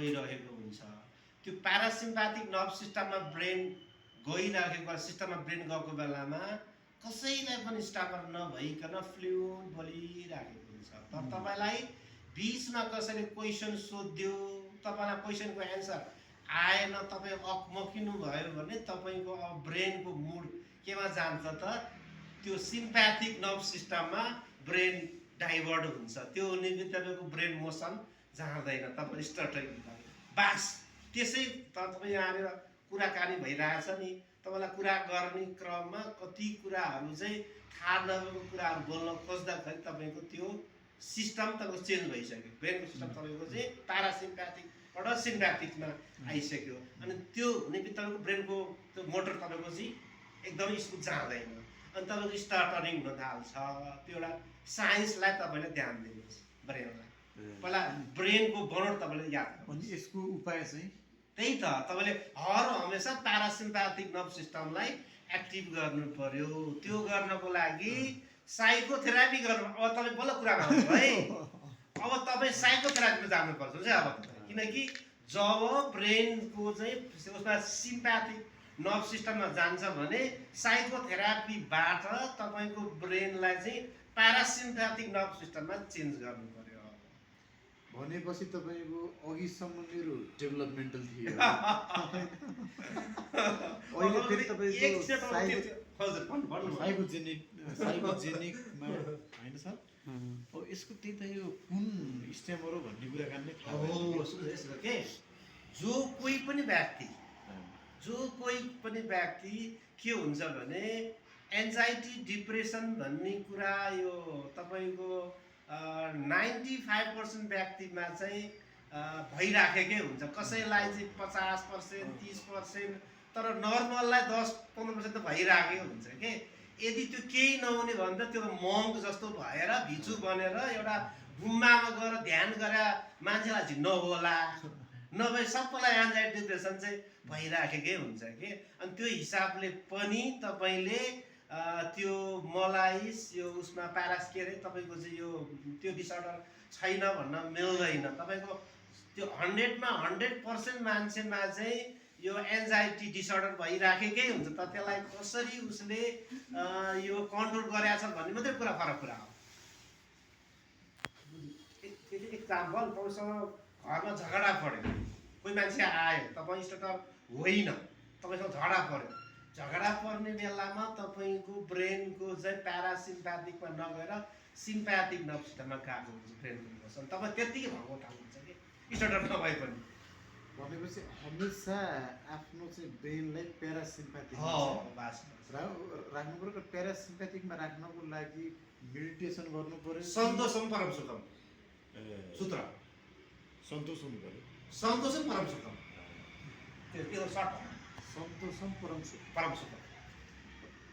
गइरहेको हुन्छ। त्यो प्यारासिम्प्याथिक नर्भ सिस्टममा ब्रेन गइराखेको सिस्टममा ब्रेन गएको बेलामा कसैलाई पनि स्टापर नभइकन फ्लुएन्ट बोलिराखेको हुन्छ। तर तपाईँलाई बिचमा कसैले क्वेसन सोध्यो, तपाईँलाई क्वेसनको एन्सर आएन, तपाईँ अकमकिनु भयो भने तपाईँको अब ब्रेनको मुड केमा जान्छ त त्यो सिम्प्याथिक नर्भ सिस्टममा ब्रेन डाइभर्ट हुन्छ। त्यो निमित्त तपाईँको ब्रेन मोसन जाँदैन, तपाईँ स्टटरिङ बास। त्यसै तपाईँ यहाँनिर कुराकानी भइरहेछ नि, तपाईँलाई कुरा गर्ने क्रममा कति कुराहरू चाहिँ थाहा नभएको कुराहरू बोल्न खोज्दाखेरि तपाईँको त्यो सिस्टम तपाईँको चेन्ज भइसक्यो। ब्रेनको सिस्टम तपाईँको चाहिँ प्यारासिम्प्याथिकबाट सिम्प्याथिकमा आइसक्यो। अनि त्यो हुने बित्तिकै ब्रेनको त्यो मोटर तपाईँको चाहिँ एकदमै स्मुथ जाँदैन, अनि तपाईँको स्टार्टरिङ हुन थाल्छ। त्यो एउटा साइन्सलाई तपाईँले ध्यान दिनुहोस्, ब्रेनलाई पहिला ब्रेनको बनोट तपाईँले याद गर्नुहोस्। अनि यसको उपाय चाहिँ त्यही त, तपाईँले हर हमेसा प्यारासिम्प्याथिक नर्भ सिस्टमलाई एक्टिभ गर्नु पर्यो। त्यो गर्नको लागि साइकोथेरापी गर्नु। अब तपाईँ बल्ल कुरामा आउनु है, अब तपाईँ साइकोथेरापीमा जानुपर्छ चाहिँ अब, किनकि जब ब्रेनको चाहिँ उसमा सिम्प्याथिक नर्भ सिस्टममा जान्छ भने साइकोथेरापीबाट तपाईँको ब्रेनलाई चाहिँ प्यारासिम्प्याथिक नर्भ सिस्टममा चेन्ज गर्नु पर्यो। भनेपछि तपाईँको अघिसम्म मेरो डेभलपमेन्टल थियो। अहिले फेरि तपाईँको साइकोजेनिकमा होइन सर? अब यसको त्यही त यो कुन स्टेम हो भन्ने कुरा गर्ने थाहा के जो कोही पनि व्यक्ति के हुन्छ भने एन्जाइटी डिप्रेसन भन्ने कुरा यो तपाईँको 95% व्यक्तिमा चाहिँ भइराखेकै हुन्छ। कसैलाई चाहिँ 50%, 30%, तर नर्मललाई 10-15% त भइराखेकै हुन्छ के। यदि त्यो केही नहुने भने त त्यो मङ्क जस्तो भएर भिचु बनेर एउटा गुम्बामा गएर ध्यान गरेर मान्छेलाई चाहिँ नहोला, नभए सबैलाई एन्जाइटी डिप्रेसन चाहिँ भइराखेकै हुन्छ कि। अनि त्यो हिसाबले पनि तपाईँले त्यो मलाई यो उसमा के अरे तपाईँको चाहिँ यो त्यो डिसअर्डर छैन भन्न मिल्दैन। तपाईँको त्यो 100मा 100% मान्छेमा चाहिँ यो एन्जाइटी डिसअर्डर भइराखेकै हुन्छ। त त्यसलाई कसरी उसले यो कन्ट्रोल गरेको छ भन्ने मात्रै फरक कुरा हो। इक्जाम्पल, तपाईँसँग घरमा झगडा पऱ्यो, कोही मान्छे आयो, तपाईँ स्टार्टर होइन, तपाईँसँग झगडा पऱ्यो। झगडा पर्ने बेलामा तपाईँको ब्रेनको चाहिँ प्यारासिम्प्याथिकमा नगएर सिम्प्याथिक नर्भ सिस्टममा गएको हुन्छ ब्रेनको मोसन। तपाईँ त्यत्तिकै भएको ठाउँ हुन्छ कि स्टार्टर नभए पनि। भनेपछि हमेसा आफ्नो चाहिँ ब्रेनलाई प्यारासिम्प्याथिक राख्नु पर्यो। र प्यारासिम्प्याथिकमा राख्नको लागि मेडिटेसन गर्नु पर्यो। सन्तोषम परम सुखम सूत्र, सन्तोष हुनु पर्यो। सन्तोषम परम सुखम, त्यो सर्ट सन्तोषम परम सुख।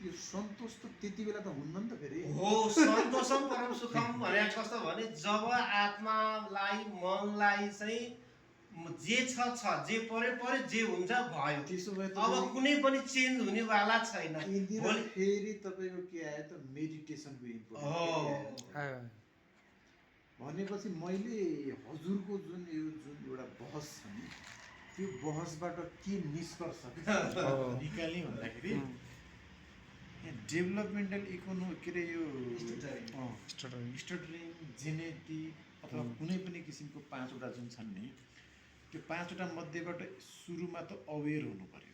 यो सन्तोष त त्यति बेला त हुन्न नि त फेरि। हो, सन्तोषम परम सुखम भने कस्तो भने जब आत्मालाई मनलाई चाहिँ जे छ जे पऱ्यो जे हुन्छ भयो, त्यसो भए अब कुनै पनि चेन्ज हुनेवाला छैन। फेरि तपाईँको के आयो त मेडिटेसनको इम्पोर्टेन्स भनेपछि मैले हजुरको जुन एउटा बहस छ नि, त्यो बहसबाट के निष्कर्ष निकाल्ने भन्दाखेरि डेभलपमेन्टल के अरे यो स्टटरिङ, जेनेटिक अथवा कुनै पनि किसिमको 5वटा जुन छन् नि, त्यो 5वटा मध्येबाट सुरुमा त अवेर हुनु पर्यो।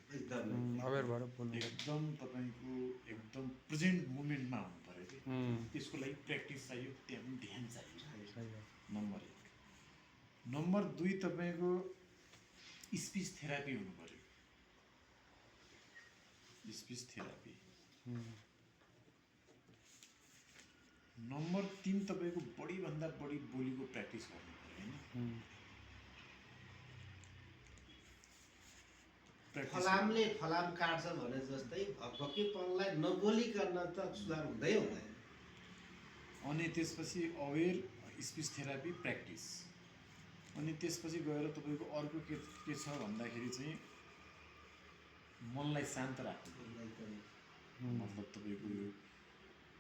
एकदम तपाईँको एकदम प्रेजेन्ट मोमेन्टमा हुनु पर्यो कि। त्यसको लागि प्र्याक्टिस चाहियो, त्यहाँ पनि ध्यान चाहियो, नम्बर 1। नम्बर 2 तपाईँको स्पिच थेरापी हुनु पर्यो, स्पिच थेरापी। नम्बर 3 तपाईँको बढीभन्दा बढी बोलीको प्र्याक्टिस गर्नु पर्यो होइन। फलामले फलाम काट्छ भने जस्तै भक्भकेपनलाई नबोलिकन त सुधार हुँदै हुँदैन। अनि त्यसपछि अवेर, स्पिच थेरापी, प्र्याक्टिस। अनि त्यसपछि गएर तपाईँको अर्को के छ भन्दाखेरि चाहिँ मनलाई शान्त राख्नु। मतलब तपाईँको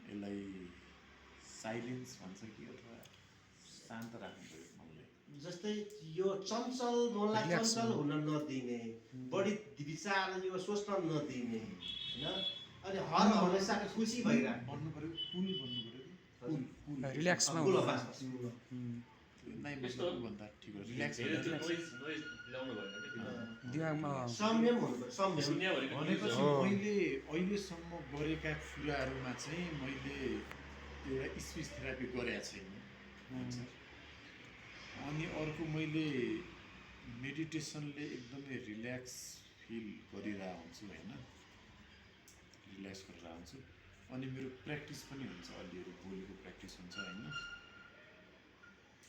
यसलाई साइलेन्स भन्छ कि, अथवा शान्त राख्नु पर्यो मनलाई। जस्तै यो चञ्चल मनलाई चञ्चल हुन नदिने, बढी विचार यो सोच्न नदिने होइन, अनि हर हमेसा खुसी भइरहेको भन्नु पर्यो कुल भन्नु पर्यो कुल रिल्याक्समा कुल अवस्था नाइ मतलब भन्दा ठिक हो रिल्याक्स दिमागमा संयम हुनु पर्यो, संयम भनेपछि मैले अहिलेसम्म गरेका कुराहरूमा चाहिँ मैले एउटा स्पिच थेरापी गरेका छैन अनि अर्को मैले मेडिटेसनले एकदमै रिल्याक्स फिल गरिरहेको हुन्छु होइन, रिल्याक्स गरेर हुन्छु अनि मेरो प्र्याक्टिस पनि हुन्छ, अलिअलि बोलीको प्र्याक्टिस हुन्छ होइन,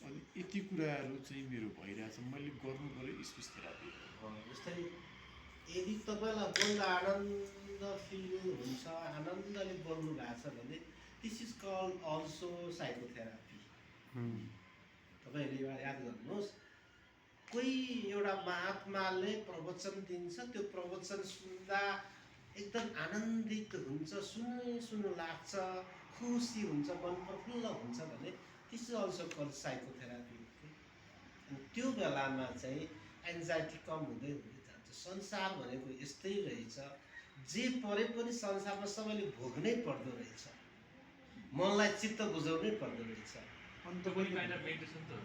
अनि यति कुराहरू चाहिँ मेरो भइरहेछ। मैले गर्नु पऱ्यो स्पिच थेरापी। जस्तै यदि तपाईँलाई बोल्दा आनन्द फिल हुन्छ, आनन्दले बोल्नु भएको छ भने this is called also psychotherapy. तपाईँहरूले याद गर्नुहोस्, कोही एउटा महात्माले प्रवचन दिन्छ, त्यो प्रवचन सुन्दा एकदम आनन्दित हुन्छ, सुन्नु लाग्छ, खुसी हुन्छ, मन प्रफुल्ल हुन्छ भने this is also called psychotherapy. अनि त्यो बेलामा चाहिँ एन्जाइटी कम हुँदै हुँदै जान्छ। संसार भनेको यस्तै रहेछ, जे परे पनि संसारमा सबैले भोग्नै पर्दो रहेछ, मनलाई चित्त बुझाउनै पर्दो रहेछ। अनि तपाईँले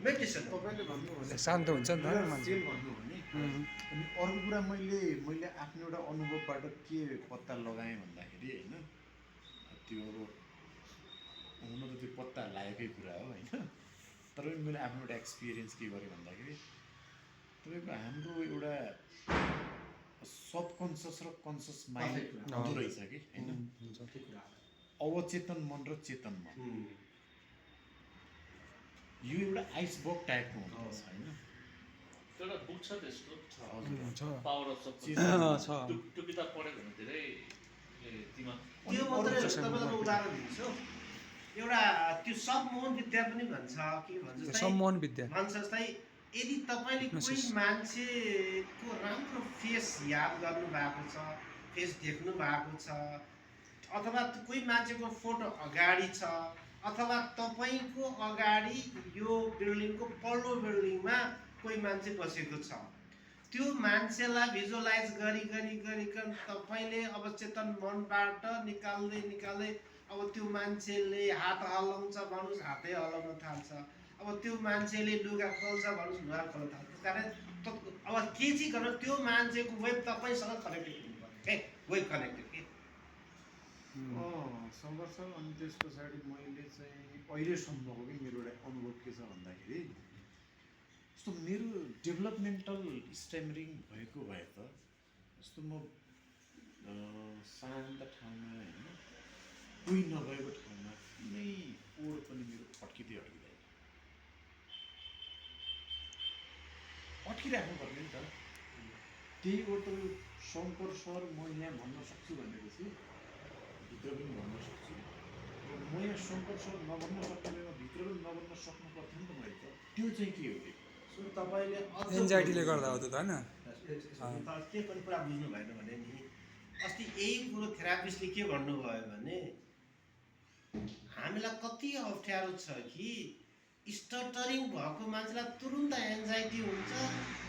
मेडिटेसन तपाईँले भन्नु भने शान्त हुन्छ नि त मान्छे। भन्नु भने अनि अर्को कुरा मैले आफ्नो एउटा अनुभवबाट के पत्ता लगाएँ भन्दाखेरि होइन, त्यो अब हुन त त्यो पत्ता लागेकै कुरा हो होइन, तर पनि मैले आफ्नो एउटा एक्सपिरियन्स के गरेँ भन्दाखेरि तपाईँको हाम्रो एउटा सबकन्सियस र कन्सियस माइन्ड हुँदो रहेछ कि होइन, अवचेतन मन र चेतन मन यो एउटा आइसबर्ग टाइपको हुँदो रहेछ होइन। एउटा बुक छ त्यस्तो छ पावर अफ छ त्यो किताब पढ्यो भने धेरै दिमाग त्यो मात्रै तपाईँलाई म उदाहरण दिन्छु। एउटा त्यो सबमोहन विद्या पनि भन्छ के भन्छ, सम्मोहन विद्या भन्छ जस्तै यदि तपाईँले कोही मान्छेको राम्रो फेस याद गर्नु भएको छ, फेस देख्नु भएको छ, अथवा कोही मान्छेको फोटो अगाडि छ, अथवा तपाईँको अगाडि यो बिल्डिङको पल्लो बिल्डिङमा कोही मान्छे बसेको छ, त्यो मान्छेलाई भिजुअलाइज गरिकन तपाईँले अवचेतन मनबाट निकाल्दै अब त्यो मान्छेले हात हल्लाउँछ भन्नुहोस्, हातै हल्लाउन थाल्छ, अब त्यो मान्छेले लुगा खोल्छ भन्नुहोस्, लुगा खोल्न थाल्छ। त्यस कारण अब के चाहिँ गर्नु, त्यो मान्छेको वेब तपाईँसँग कनेक्टेड हुनु पर्यो के, वेब कनेक्टेड के सङ्घर्ष। अनि त्यस पछाडि मैले चाहिँ अहिलेसम्मको कि मेरो एउटा अनुभव के छ भन्दाखेरि जस्तो मेरो डेभलपमेन्टल स्ट्यामरिङ भएको भए त जस्तो म शान्त ठाउँमा होइन, कोही नभएको ठाउँमा कुनै ओड पनि मेरो अड्किराख्नु पर्ने नि त। त्यही ओड त शङ्कर सर म यहाँ भन्न सक्छु भनेपछि भित्र पनि भन्न सक्छु, र म यहाँ शङ्कर सर नभन्न सक्ने बेलामा भित्र पनि नभन्न सक्नु पर्थ्यो नि त मैले त। त्यो चाहिँ के हो कि सो तपाईँले एन्जाइटीले गर्दा हो त होइन। के पनि कुरा बुझ्नु भएन भने नि, अस्ति यही कुरो थेरापिस्टले के भन्नुभयो भने हामीलाई कति अप्ठ्यारो छ कि स्टटरिङ भएको मान्छेलाई तुरुन्त एन्जाइटी हुन्छ,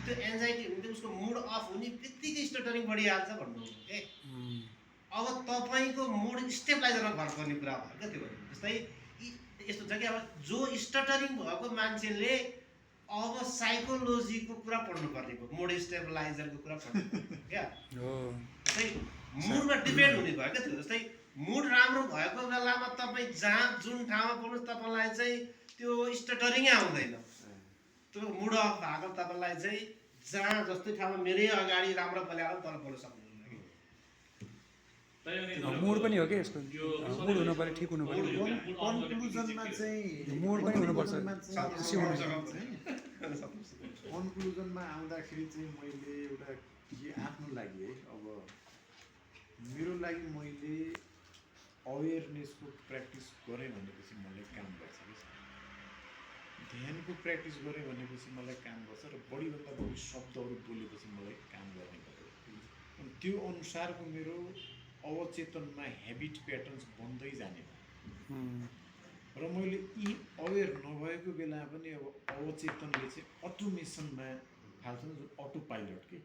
त्यो एन्जाइटी हुँदै उसको मुड अफ हुने बित्तिकै स्टटरिङ बढिहाल्छ भन्नुभयो के। अब तपाईँको मुड स्टेबलाइजरमा भर पर्ने कुरा भयो क्या त्यो। जस्तै यस्तो छ कि अब जो स्टटरिङ भएको मान्छेले अब साइकोलोजीको कुरा पढ्नुपर्ने भयो, मुड स्टेबलाइजरको कुरा पढ्नुपर्ने क्या। जस्तै मुडमा डिपेन्ड हुने भयो क्या त्यो। जस्तै मुड राम्रो भएको बेलामा तपाईँ जहाँ जुन ठाउँमा पढ्नुहोस् तपाईँलाई चाहिँ त्यो स्टटरिङै आउँदैन। त्यो मुड अफ भएको तपाईँलाई चाहिँ जहाँ जस्तै ठाउँमा मेरै अगाडि राम्रो बोलाएर तर बोल्न सक्नुहुन्न कि। मुड पनि हो कि यसको, मुड हुनु पर्यो, ठिक हुनु पर्यो, कन्क्लुजनमा चाहिँ मुड पनि हुनुपर्छ, खुसी हुनु पर्छ। कन्क्लुजनमा आउँदाखेरि चाहिँ मैले एउटा के आफ्नो लागि है, अब मेरो लागि मैले अवेरनेसको प्र्याक्टिस गरेँ भनेपछि मलाई काम गर्छ कि, ध्यानको प्र्याक्टिस गरेँ भनेपछि मलाई काम गर्छ, र बढीभन्दा बढी शब्दहरू बोलेपछि मलाई काम गर्ने गर्छ। अनि त्यो अनुसारको मेरो अवचेतनमा ह्याबिट प्याटर्न्स बन्दै जाने र मैले यी अवेर नभएको बेला पनि अब अवचेतनले चाहिँ अटोमेसनमा फाल्छ नि, जुन अटो पाइलट के